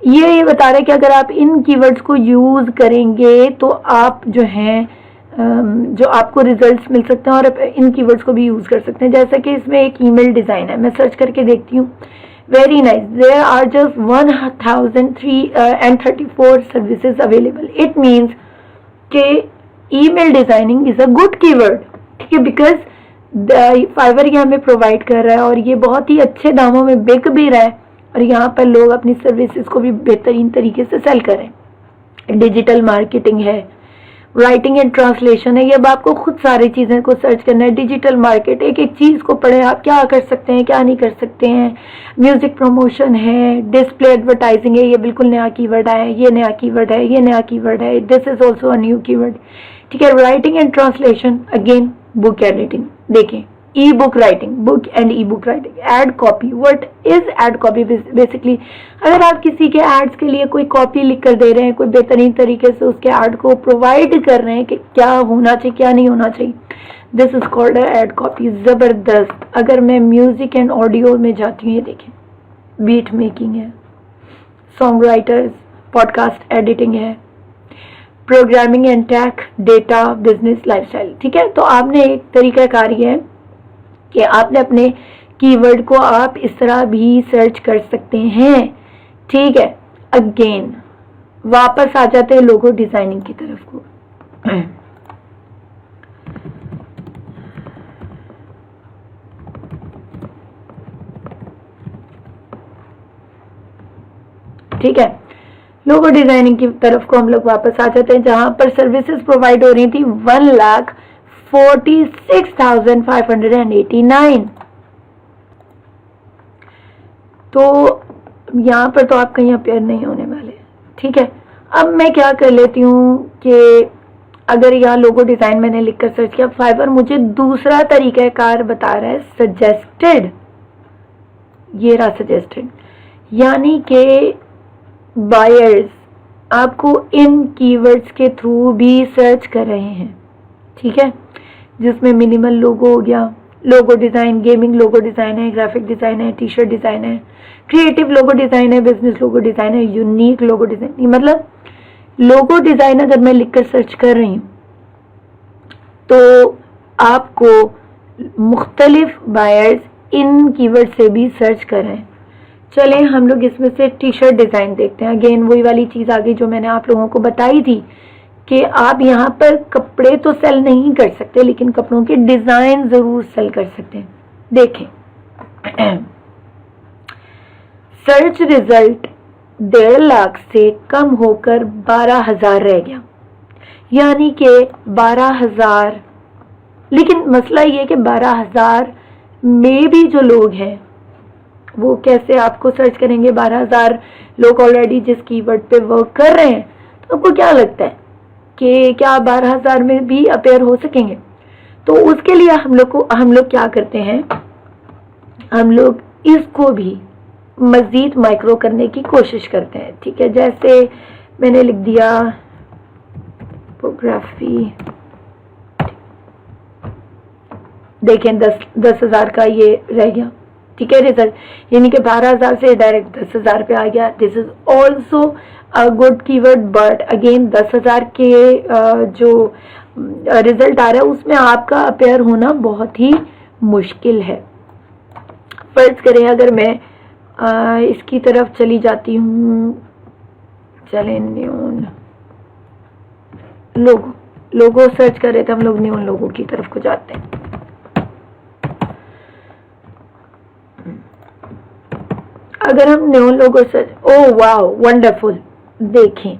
ये बता रहा है कि अगर आप इन कीवर्ड्स को यूज़ करेंगे तो आप जो हैं जो आपको रिजल्ट्स मिल सकते हैं और इन कीवर्ड्स को भी यूज़ कर सकते हैं। जैसा कि इसमें एक ईमेल डिज़ाइन है, मैं सर्च करके देखती हूँ, very nice, there are just 1,034 services available. It means कि email designing is a good keyword, ठीक है, बिकॉज फाइवर ये हमें प्रोवाइड कर रहा है और ये बहुत ही अच्छे दामों में बिक भी रहा है और यहाँ पर लोग अपनी सर्विसेज को भी बेहतरीन तरीके से सेल करें। डिजिटल मार्केटिंग है, राइटिंग एंड ट्रांसलेशन है, ये अब आपको खुद सारी चीज़ें को सर्च करना है। डिजिटल मार्केट, एक एक चीज़ को पढ़ें आप, क्या कर सकते हैं क्या नहीं कर सकते हैं। म्यूजिक प्रमोशन है, डिस्प्ले एडवर्टाइजिंग है, ये बिल्कुल नया कीवर्ड आया है, ये नया कीवर्ड है, ये नया कीवर्ड है, this is also a new keyword, ठीक है। Writing and translation, again book editing, देखें e book writing, book and e book writing, ad copy. What is ad copy? Basically अगर आप किसी के एड्स के लिए कोई कॉपी लिख कर दे रहे हैं, कोई बेहतरीन तरीके से उसके एड को प्रोवाइड कर रहे हैं कि क्या होना चाहिए क्या नहीं होना चाहिए, this is called ad copy. जबरदस्त। अगर मैं म्यूजिक एंड ऑडियो में जाती हूँ, ये देखें बीट मेकिंग है, सॉन्ग राइटर्स, पॉडकास्ट एडिटिंग है, programming and tech, data, business, lifestyle. ठीक है, तो आपने एक तरीका कार्य है कि आपने अपने कीवर्ड को आप इस तरह भी सर्च कर सकते हैं। ठीक है, अगेन वापस आ जाते हैं लोगो डिजाइनिंग की तरफ को। ठीक है, लोगो डिजाइनिंग की तरफ को हम लोग वापस आ जाते हैं, जहां पर सर्विसेज प्रोवाइड हो रही थी 1,46,589। तो यहां पर तो आप कहीं अपेयर नहीं होने वाले। ठीक है, अब मैं क्या कर लेती हूं कि अगर यहाँ लोगो डिजाइन मैंने लिखकर सर्च किया, फाइवर मुझे दूसरा तरीकाकार बता रहा है, सजेस्टेड। ये रहा सजेस्टेड, यानी कि बायर्स आपको इन कीवर्ड्स के थ्रू भी सर्च कर रहे हैं। ठीक है, जिसमें मिनिमल लोगो हो गया, logo design, gaming logo design है, ग्राफिक डिजाइन है, टी शर्ट डिजाइन है, क्रिएटिव लोगो डिजाइन है, बिजनेस लोगो डिजाइन है, यूनिक लोगो डिजाइन। मतलब लोगो डिजाइन अगर मैं लिखकर सर्च कर रही हूं तो आपको मुख्तलिफ बायर्स इन कीवर्ड से भी सर्च कर रहे हैं। चले हम लोग इसमें से टी शर्ट डिजाइन देखते हैं। अगेन वही वाली चीज आ गई जो मैंने आप लोगों को बताई थी कि आप यहाँ पर कपड़े तो सेल नहीं कर सकते, लेकिन कपड़ों के डिजाइन जरूर सेल कर सकते हैं। देखें सर्च रिजल्ट 1.5 लाख से कम होकर 12,000 रह गया, यानी कि 12,000। लेकिन मसला ये कि 12,000 में भी जो लोग हैं वो कैसे आपको सर्च करेंगे? 12,000 लोग ऑलरेडी जिस कीवर्ड पे वर्क कर रहे हैं, तो आपको क्या लगता है कि क्या 12,000 में भी अपेयर हो सकेंगे? तो उसके लिए हम लोग क्या करते हैं, हम लोग इसको भी मजीद माइक्रो करने की कोशिश करते हैं। ठीक है, जैसे मैंने लिख दिया फोटोग्राफी, देखें 10,000 का ये रह गया। ठीक है, रिजल्ट यानी कि 12,000 से डायरेक्ट 10,000 पे आ गया। This is also a good keyword, but again 10,000 के जो रिजल्ट आ रहा है उसमें आपका अपेयर होना बहुत ही मुश्किल है। फर्ज करें अगर मैं इसकी तरफ चली जाती हूँ, चले न्यून लोगो सर्च कर रहे थे हम लोग, न्यून लोगो की तरफ को जाते हैं। अगर हम neon logo search, oh wow wonderful, देखें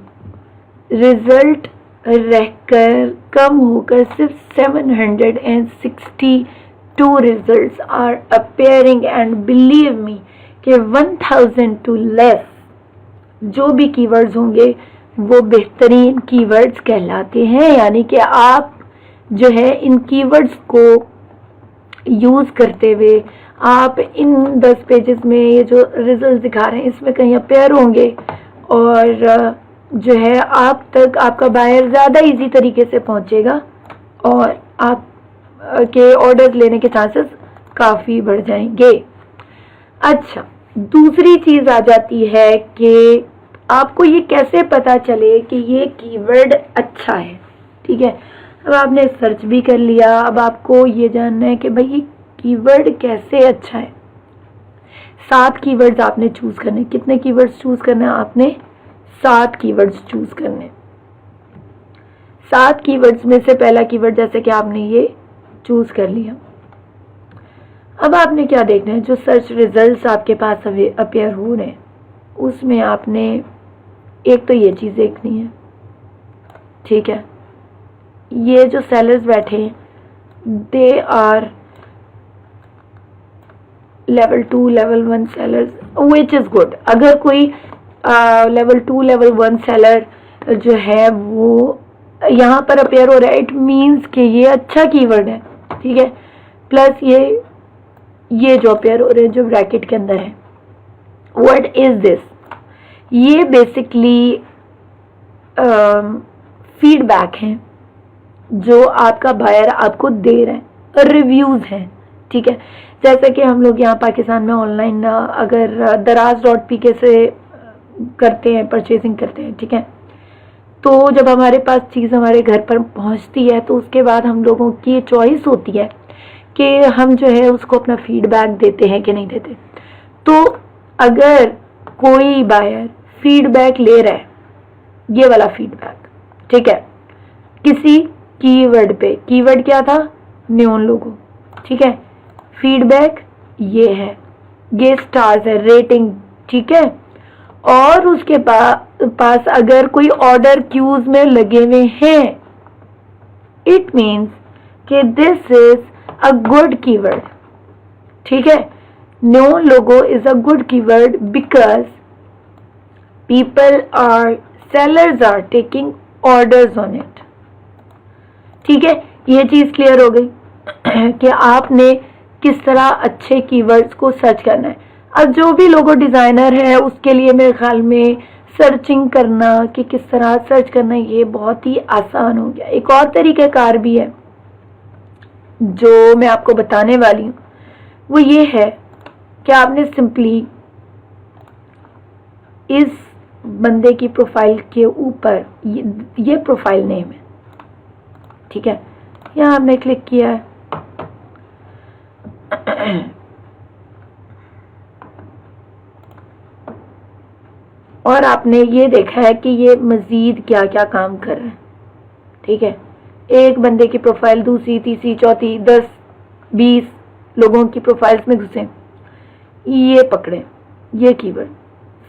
रिजल्ट रहकर कम होकर सिर्फ 762 results are appearing, and believe me कि 1000 टू लेस जो भी कीवर्ड्स होंगे वो बेहतरीन कीवर्ड्स कहलाते हैं। यानी कि आप जो है इन कीवर्ड्स को यूज करते हुए आप इन 10 पेजेस में ये जो रिजल्ट दिखा रहे हैं इसमें कहीं अपेयर होंगे, और जो है आप तक आपका बायर ज़्यादा इजी तरीके से पहुंचेगा और आप के ऑर्डर्स लेने के चांसेस काफ़ी बढ़ जाएंगे। अच्छा, दूसरी चीज़ आ जाती है कि आपको ये कैसे पता चले कि ये कीवर्ड अच्छा है। ठीक है, अब आपने सर्च भी कर लिया, अब आपको ये जानना है कि भाई ये कीवर्ड कैसे अच्छा है। 7 कीवर्ड्स आपने चूज करने। कितने कीवर्ड्स चूज करने? आपने 7 कीवर्ड्स चूज करने। 7 कीवर्ड्स में से पहला कीवर्ड जैसे कि आपने ये चूज कर लिया। अब आपने क्या देखना है, जो सर्च रिजल्ट्स आपके पास अपेयर हो रहे हैं उसमें आपने एक तो ये चीज देखनी है। ठीक है, ये जो सेलर्स बैठे हैं they are level 2 level 1 sellers, which is good. अगर कोई लेवल 2 लेवल 1 सेलर जो है वो यहाँ पर अपेयर हो रहा है, इट मीन्स कि ये अच्छा कीवर्ड है। ठीक है, प्लस ये जो अपेयर हो रहे हैं जो ब्रैकेट के अंदर है, व्हाट इज दिस? ये बेसिकली फीडबैक है जो आपका बायर आपको दे रहा है, रिव्यूज हैं, ठीक है। जैसे कि हम लोग यहाँ पाकिस्तान में ऑनलाइन अगर दराज.pk से करते हैं, परचेजिंग करते हैं, ठीक है, तो जब हमारे पास चीज़ हमारे घर पर पहुँचती है तो उसके बाद हम लोगों की चॉइस होती है कि हम जो है उसको अपना फीडबैक देते हैं कि नहीं देते। तो अगर कोई बायर फीडबैक ले रहा है, ये वाला फीडबैक, ठीक है, किसी कीवर्ड पे, कीवर्ड क्या था? न्यून लोगो, ठीक है, फीडबैक ये है, ये स्टार्स है, रेटिंग, ठीक है, और उसके पास अगर कोई ऑर्डर क्यूज में लगे हुए हैं, इट मीन्स कि this is a good keyword, ठीक है। No logo is a good keyword because sellers are taking orders on it, ठीक है। ये चीज क्लियर हो गई कि आपने किस तरह अच्छे कीवर्ड्स को सर्च करना है। अब जो भी लोगो डिजाइनर है उसके लिए मेरे ख्याल में सर्चिंग करना कि किस तरह सर्च करना, ये बहुत ही आसान हो गया। एक और तरीक़ाकार भी है जो मैं आपको बताने वाली हूँ, वो ये है कि आपने सिंपली इस बंदे की प्रोफाइल के ऊपर ये प्रोफाइल नेम है, ठीक है, यहाँ आपने क्लिक किया है, और आपने ये देखा है कि ये मजीद क्या क्या काम कर रहा है, ठीक है। एक बंदे की प्रोफाइल, दूसरी, तीसरी, चौथी, 10, 20 लोगों की प्रोफाइल्स में घुसे, ये पकड़े ये कीवर्ड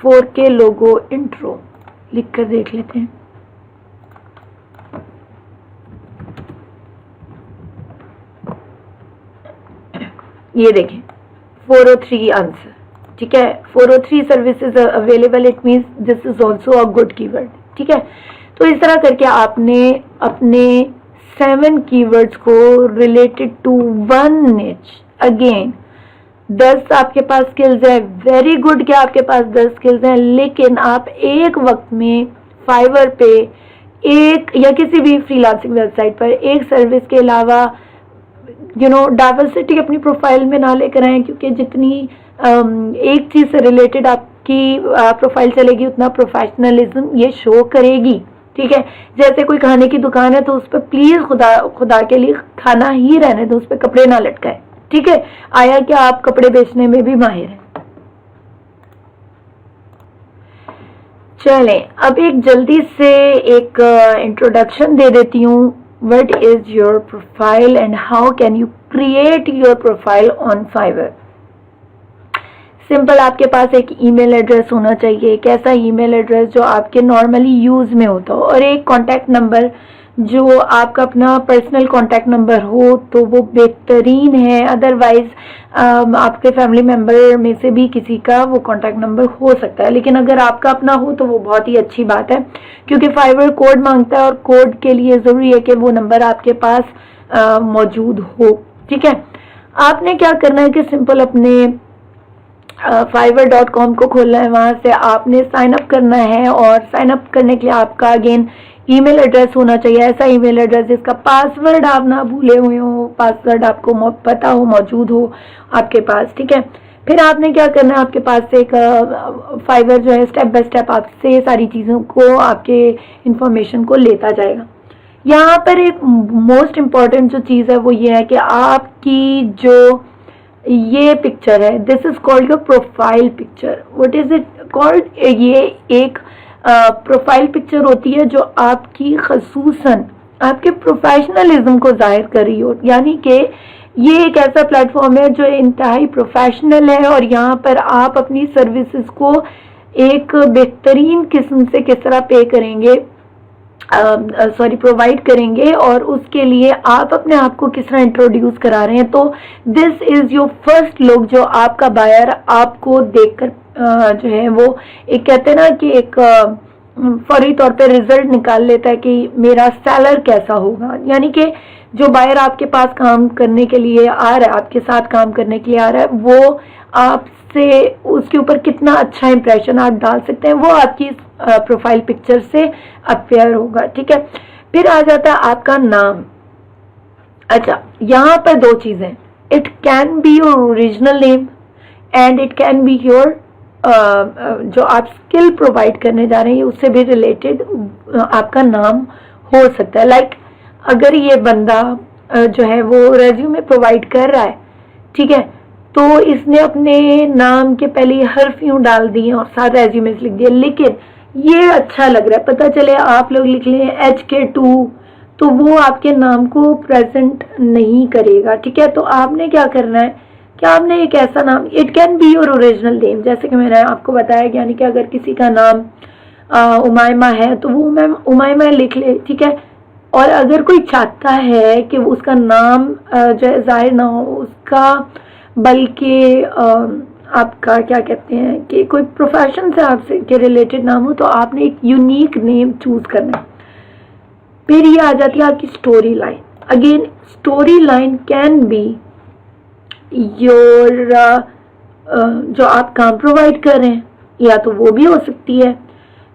4K लोगो इंट्रो लिख कर देख लेते हैं। ये देखें 403 आंसर, ठीक है, 403 services available, it means this is also a good keyword, ठीक है। तो इस तरह करके आपने अपने 7 कीवर्ड्स को रिलेटेड टू वन निच, अगेन 10 आपके पास स्किल्स है, वेरी गुड कि आपके पास 10 स्किल्स हैं, लेकिन आप एक वक्त में फाइवर पे एक या किसी भी फ्रीलांसिंग वेबसाइट पर एक सर्विस के अलावा डाइवर्सिटी अपनी प्रोफाइल में ना लेकर आए, क्योंकि जितनी एक चीज से रिलेटेड आपकी प्रोफाइल चलेगी उतना प्रोफेशनलिज्म ये शो करेगी, ठीक है। जैसे कोई खाने की दुकान है तो उस पर प्लीज खुदा के लिए खाना ही रहने दो, उस पर कपड़े ना लटकाए, ठीक है। आया कि आप कपड़े बेचने में भी माहिर हैं। चलें, अब एक जल्दी से एक इंट्रोडक्शन दे देती हूँ। What is your profile and how can you create your profile on Fiverr? Simple, आपके पास एक ईमेल एड्रेस होना चाहिए, एक ऐसा ईमेल एड्रेस जो आपके नॉर्मली यूज में होता हो, और एक कॉन्टैक्ट नंबर जो आपका अपना पर्सनल कॉन्टैक्ट नंबर हो तो वो बेहतरीन है। अदरवाइज आपके फैमिली मेम्बर में से भी किसी का वो कॉन्टैक्ट नंबर हो सकता है, लेकिन अगर आपका अपना हो तो वो बहुत ही अच्छी बात है, क्योंकि फाइवर कोड मांगता है और कोड के लिए ज़रूरी है कि वो नंबर आपके पास मौजूद हो, ठीक है। आपने क्या करना है कि सिंपल अपने fiverr.com को खोलना है, वहाँ से आपने साइन अप करना है, और साइन अप करने के लिए आपका अगेन ईमेल एड्रेस होना चाहिए, ऐसा ईमेल एड्रेस जिसका पासवर्ड आप ना भूले हुए हो, पासवर्ड आपको पता हो, मौजूद हो आपके पास, ठीक है। फिर आपने क्या करना है, आपके पास से एक फाइवर जो है स्टेप बाय स्टेप आपसे सारी चीज़ों को, आपके इंफॉर्मेशन को लेता जाएगा। यहाँ पर एक मोस्ट इम्पॉर्टेंट जो चीज़ है वो ये है कि आपकी जो ये पिक्चर है, this is called your profile picture. What is it called? ये एक प्रोफाइल पिक्चर होती है जो आपकी खसूसन आपके प्रोफेशनलिज्म को जाहिर कर रही हो, यानी कि ये एक ऐसा प्लेटफॉर्म है जो इंतहाई प्रोफेशनल है, और यहाँ पर आप अपनी सर्विसेज को एक बेहतरीन किस्म से किस तरह पे करेंगे, प्रोवाइड करेंगे, और उसके लिए आप अपने आप को किस तरह इंट्रोड्यूस करा रहे हैं। तो this is your first look, जो आपका बायर आपको देखकर जो है वो एक कहते हैं ना कि एक फौरी तौर पे रिजल्ट निकाल लेता है कि मेरा सेलर कैसा होगा। यानी कि जो बायर आपके पास काम करने के लिए आ रहा है, आपके साथ काम करने के लिए आ रहा है, वो आपसे उसके ऊपर कितना अच्छा इंप्रेशन आप डाल सकते हैं, वो आपकी प्रोफाइल पिक्चर से अपीयर होगा। ठीक है, फिर आ जाता है आपका नाम। अच्छा, यहाँ पर दो चीजें, it can be your original name and it can be your जो आप स्किल प्रोवाइड करने जा रहे हैं उससे भी रिलेटेड आपका नाम हो सकता है। लाइक अगर ये बंदा जो है वो रेज्यूमे प्रोवाइड कर रहा है, ठीक है, तो इसने अपने नाम के पहले हर्फ यूं डाल दिए और सारे रेज्यूमे लिख दिए, लेकिन ये अच्छा लग रहा है, पता चले आप लोग लिख लें HK2, तो वो आपके नाम को प्रेजेंट नहीं करेगा। ठीक है, तो आपने क्या करना है कि आपने एक ऐसा नाम, it can be your original name, जैसे कि मैंने आपको बताया, यानी कि अगर किसी का नाम उमायमा है तो वो मैम उमायमा लिख ले। ठीक है, और अगर कोई चाहता है कि उसका नाम जो है जाहिर ना हो उसका, बल्कि आपका क्या कहते हैं कि कोई प्रोफेशन से आपसे के रिलेटेड नाम हो, तो आपने एक यूनिक नेम चूज करना है। फिर ये आ जाती है आपकी story line. Again story line can be your जो आप काम प्रोवाइड कर रहे हैं, या तो वो भी हो सकती है,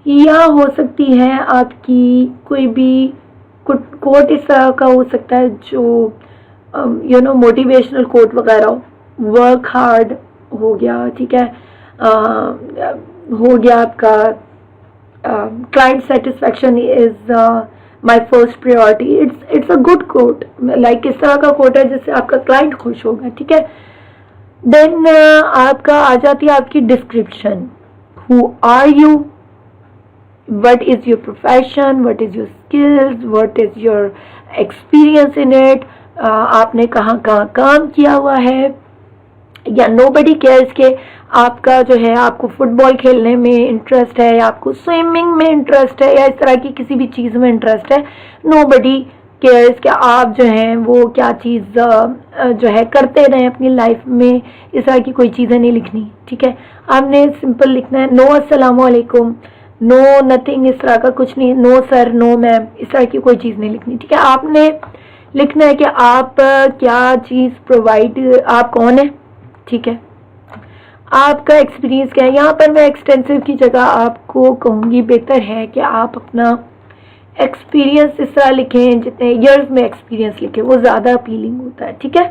या हो सकती है आपकी कोई भी कोट इस तरह का हो सकता है जो मोटिवेशनल कोट वगैरह हो, वर्क हार्ड हो गया। ठीक है, हो गया आपका client satisfaction is my first priority. It's a good quote, like इस तरह का कोट है जिससे आपका क्लाइंट खुश होगा। ठीक है, देन आपका आ जाती है आपकी description. Who are you, what is your profession, what is your skills, what is your experience in it, आपने कहाँ कहाँ काम किया हुआ है, या nobody cares के आपका जो है आपको फुटबॉल खेलने में इंटरेस्ट है, या आपको स्विमिंग में इंटरेस्ट है, या इस तरह की किसी भी चीज़ में इंटरेस्ट है। nobody cares कि आप जो हैं वो क्या चीज़ जो है करते रहें अपनी लाइफ में, इस तरह की कोई चीज़ें नहीं लिखनी। ठीक है, आपने सिंपल लिखना है, नो अस्सलाम वालेकुम, नो नथिंग, इस तरह का कुछ नहीं, नो सर, नो मैम, इस तरह की कोई चीज़ नहीं लिखनी। ठीक है, आपने लिखना है कि आप क्या चीज़ प्रोवाइड, आप कौन है, ठीक है, आपका एक्सपीरियंस क्या है। यहाँ पर मैं एक्सटेंसिव की जगह आपको कहूँगी बेहतर है कि आप अपना एक्सपीरियंस इस तरह लिखें, जितने ईयर्स में एक्सपीरियंस लिखें वो ज़्यादा अपीलिंग होता है। ठीक है,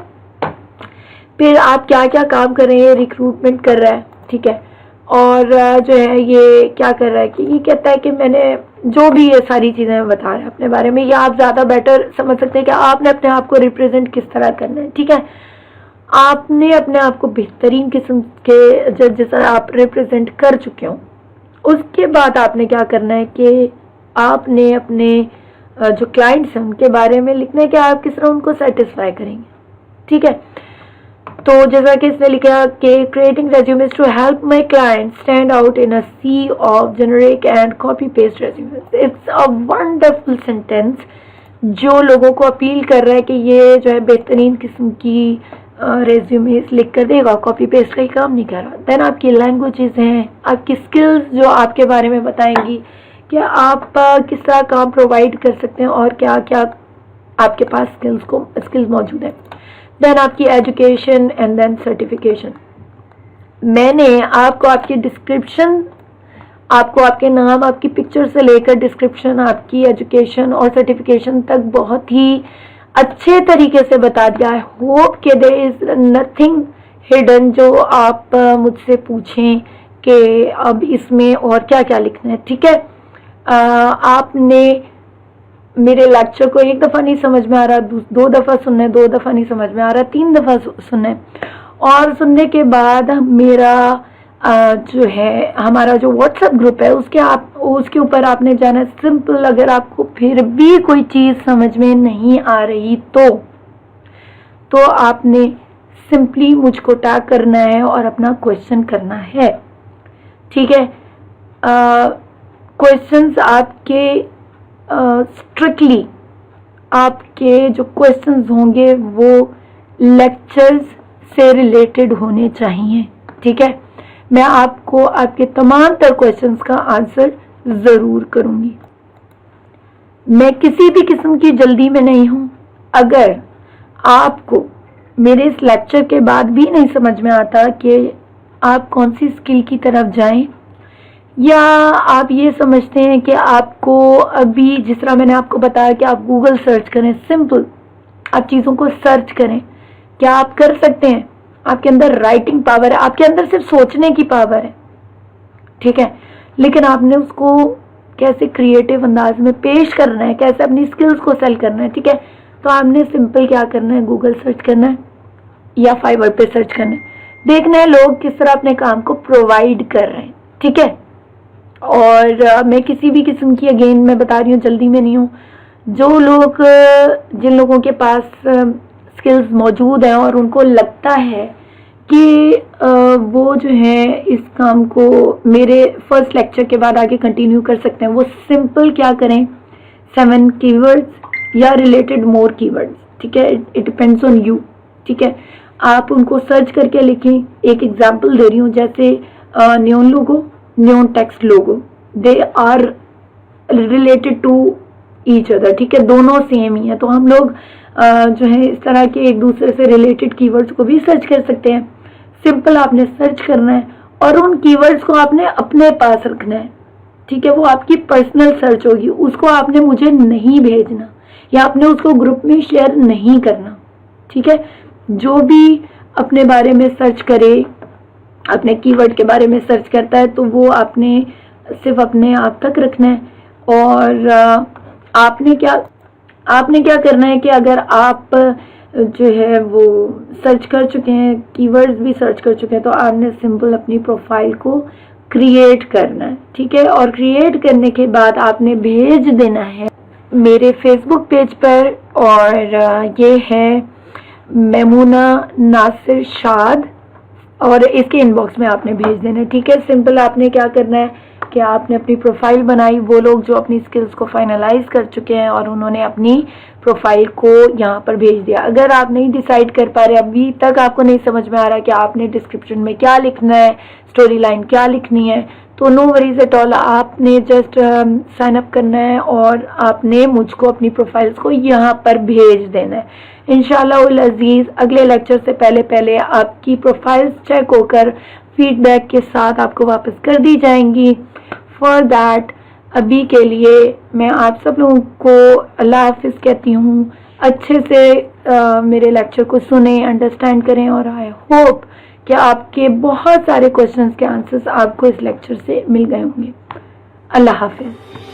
फिर आप क्या क्या काम कर रहे हैं, रिक्रूटमेंट कर रहा है, ठीक है, और जो है ये क्या कर रहा है कि ये कहता है कि मैंने जो भी ये सारी चीज़ें बता रहे हैं अपने बारे में, या आप ज़्यादा बेटर समझ सकते हैं कि आपने अपने आप को रिप्रेजेंट किस तरह करना है। ठीक है, आपने अपने आप को बेहतरीन किस्म के जिस तरह आप रिप्रेजेंट कर चुके हो, उसके बाद आपने क्या करना है कि आपने अपने जो क्लाइंट्स हैं उनके बारे में लिखना है कि आप किस तरह उनको सेटिस्फाई करेंगे। ठीक है, तो जैसा कि इसने लिखा कि creating resumes to help my client stand out in a sea of generic and copy paste resumes. It's a wonderful sentence जो लोगों को अपील कर रहा है कि ये जो है बेहतरीन किस्म की रेज्यूमेस लिख कर देगा, कॉपी पेस्ट का ही काम नहीं कर रहा। देन आपकी लैंग्वेजेस हैं, आपकी स्किल्स जो आपके बारे में बताएंगी कि आप किस तरह काम प्रोवाइड कर सकते हैं और क्या क्या आपके पास स्किल्स मौजूद है। देन आपकी एजुकेशन एंड देन सर्टिफिकेशन। मैंने आपको आपकी डिस्क्रिप्शन, आपको आपके नाम, आपकी पिक्चर से लेकर डिस्क्रिप्शन, आपकी एजुकेशन और सर्टिफिकेशन तक बहुत ही अच्छे तरीके से बता दिया। आई होप कि देयर इज नथिंग हिडन जो आप मुझसे पूछें कि अब इसमें और क्या क्या लिखना है। ठीक है, आपने मेरे लेक्चर को एक दफ़ा नहीं समझ में आ रहा, 2 दफ़ा सुनना है, 2 दफ़ा नहीं समझ में आ रहा, 3 दफ़ा सुनना है, और सुनने के बाद मेरा जो है हमारा जो व्हाट्सएप ग्रुप है उसके ऊपर आपने जाना है। सिंपल, अगर आपको फिर भी कोई चीज़ समझ में नहीं आ रही तो आपने सिंपली मुझको टैग करना है और अपना क्वेश्चन करना है। ठीक है, क्वेश्चंस आपके स्ट्रिक्टली आपके जो क्वेश्चंस होंगे वो लेक्चर्स से रिलेटेड होने चाहिए। ठीक है, मैं आपको आपके तमाम तर क्वेश्चंस का आंसर ज़रूर करूँगी। मैं किसी भी किस्म की जल्दी में नहीं हूँ। अगर आपको मेरे इस लेक्चर के बाद भी नहीं समझ में आता कि आप कौन सी स्किल की तरफ जाएं, या आप ये समझते हैं कि आपको अभी, जिस तरह मैंने आपको बताया कि आप गूगल सर्च करें, सिंपल आप चीज़ों को सर्च करें, क्या आप कर सकते हैं? आपके अंदर राइटिंग पावर है, आपके अंदर सिर्फ सोचने की पावर है, ठीक है, लेकिन आपने उसको कैसे क्रिएटिव अंदाज में पेश करना है, कैसे अपनी स्किल्स को सेल करना है, ठीक है। तो आपने सिंपल क्या करना है, गूगल सर्च करना है या फाइवर पे सर्च करना है, देखना है लोग किस तरह अपने काम को प्रोवाइड कर रहे हैं, ठीक है। और मैं किसी भी किस्म की, अगेन मैं बता रही हूँ, जल्दी में नहीं हूँ। जो लोग, जिन लोगों के पास स्किल्स मौजूद हैं और उनको लगता है कि वो जो है इस काम को मेरे फर्स्ट लेक्चर के बाद आगे कंटिन्यू कर सकते हैं, वो सिंपल क्या करें, 7 कीवर्ड्स या रिलेटेड मोर कीवर्ड्स, ठीक है, इट डिपेंड्स ऑन यू, ठीक है। आप उनको सर्च करके लिखें। एक एग्जांपल दे रही हूँ, जैसे neon logo, neon text logo, they are related to each other, ठीक है, दोनों सेम ही है। तो हम लोग जो है इस तरह के एक दूसरे से रिलेटेड कीवर्ड्स को भी सर्च कर सकते हैं। सिंपल आपने सर्च करना है और उन कीवर्ड्स को आपने अपने पास रखना है, ठीक है। वो आपकी पर्सनल सर्च होगी, उसको आपने मुझे नहीं भेजना या आपने उसको ग्रुप में शेयर नहीं करना, ठीक है। जो भी अपने बारे में सर्च करे, अपने कीवर्ड के बारे में सर्च करता है, तो वो आपने सिर्फ अपने आप तक रखना है। और आपने क्या करना है कि अगर आप जो है वो सर्च कर चुके हैं, कीवर्ड्स भी सर्च कर चुके हैं, तो आपने सिंपल अपनी प्रोफाइल को क्रिएट करना है, ठीक है। और क्रिएट करने के बाद आपने भेज देना है मेरे फेसबुक पेज पर, और ये है मेमूना नासिर शाद, और इसके इनबॉक्स में आपने भेज देना है, ठीक है। सिंपल आपने क्या करना है कि आपने अपनी प्रोफाइल बनाई, वो लोग जो अपनी स्किल्स को फाइनलाइज कर चुके हैं और उन्होंने अपनी प्रोफाइल को यहाँ पर भेज दिया। अगर आप नहीं डिसाइड कर पा रहे, अभी तक आपको नहीं समझ में आ रहा कि आपने डिस्क्रिप्शन में क्या लिखना है, स्टोरी लाइन क्या लिखनी है, तो नो वरीज एट ऑल, आपने जस्ट साइन अप करना है और आपने मुझको अपनी प्रोफाइल्स को यहाँ पर भेज देना है। इंशाल्लाह उल अजीज अगले लेक्चर से पहले आपकी प्रोफाइल्स चेक होकर फीडबैक के साथ आपको वापस कर दी जाएंगी। फॉर दैट अभी के लिए मैं आप सब लोगों को अल्लाह हाफिज़ कहती हूँ। अच्छे से मेरे लेक्चर को सुने, अंडरस्टैंड करें, और आई होप कि आपके बहुत सारे क्वेश्चंस के आंसर्स आपको इस लेक्चर से मिल गए होंगे। अल्लाह हाफिज़।